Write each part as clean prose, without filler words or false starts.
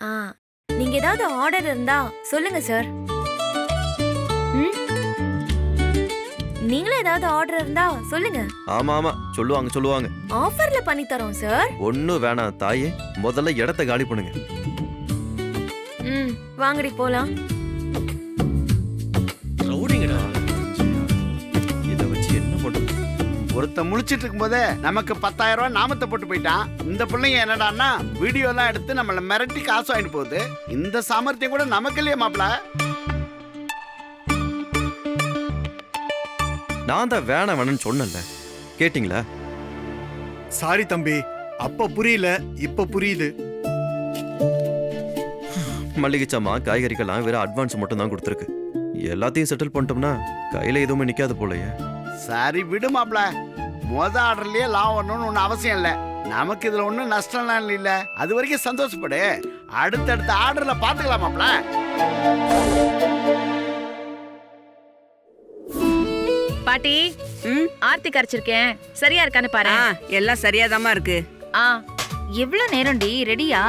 ஆ, நீங்க ஏதாவது ஆர்டர் இருந்தா சொல்லுங்க சார். ம்? நீங்களும் ஏதாவது ஆர்டர் இருந்தா சொல்லுங்க. ஆமா ஆமா சொல்லுவாங்க. ஆஃபர்ல பண்ணி தரோம் சார். ஒன்னும் வேணாம் தாயே, முதல்ல இடத்த காலி பண்ணுங்க. ம், வாங்கடி போலாம். ரவுடிங்கடா. இத வச்சு என்ன பண்றது? ஒருத்த முழிச்சிட்டு இருக்கும் போதே நமக்கு 10,000 ரூபாய் நாமத்தை போட்டு போயிட்டான். இந்த பிள்ளைங்க என்னடான்னா வீடியோ எல்லாம் எடுத்து நம்மள மிரட்டி காசு வாங்கிட்டு போகுது. இந்த சாமர்த்தியம் கூட நமக்கு இல்லையே மாப்பிள. நான் தான் வேணாம்னு சொன்னேன்ல, கேட்டிங்களா? சாரி தம்பி, அப்ப புரியல, இப்ப புரியுது. மல்லிகை சாமான் காய்கறிக்கெல்லாம் வெறும் அட்வான்ஸ் மட்டும் தான் கொடுத்துருக்கு. எல்லாத்தையும் செட்டில் பண்ணிட்டோம்னா கையில எதுவுமே நிக்காது போலயே. சரி விடு மாப்பிள, மொத ஆர்டர்லயே லாபம் வரணும்னு ஒன்றும் அவசியம் இல்லை. நமக்கு இதுல ஒன்றும் நஷ்டம்லாம் இல்ல. அது வரைக்கும் சந்தோஷப்படு. அடுத்தடுத்த ஆர்டர்ல பாத்துக்கலாம் மாப்பிள. பாட்டி, ஆர்த்தி கரைச்சிருக்கேன், சரியா இருக்கான்னு பாரு. எல்லாம் சரியாதாமா இருக்கு. எவ்வளவு நேரம்டி? ரெடியா?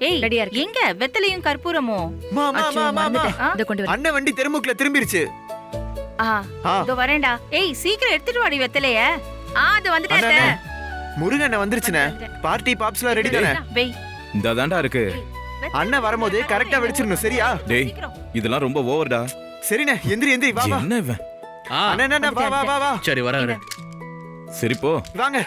ஏய் ரெடியா இருக்கு. எங்க வெத்தலையும் கற்பூரமும்? கொண்டு வர. அண்ணன் வண்டி தெருமுக்குல திரும்பிருச்சு. இதோ வரேன்டா. ஏய் சீக்கிரம் எடுத்துட்டு வாடி வெத்தலைய. அது வந்துட்டே. முருகன் வந்துருச்சுனே. பார்ட்டி பாப்ஸ்லாம் ரெடி தானே? வெய். இந்த தாண்டா இருக்கு. அண்ணன் வரும்போது கரெக்ட்டா வெடிச்சிரணும், சரியா? டேய், இதெல்லாம் ரொம்ப ஓவர்டா. சரிண்ணே, எந்திரி வா வா. என்ன இவன்? அண்ணா வா. சரி வரேன். சரி போ. வாங்க.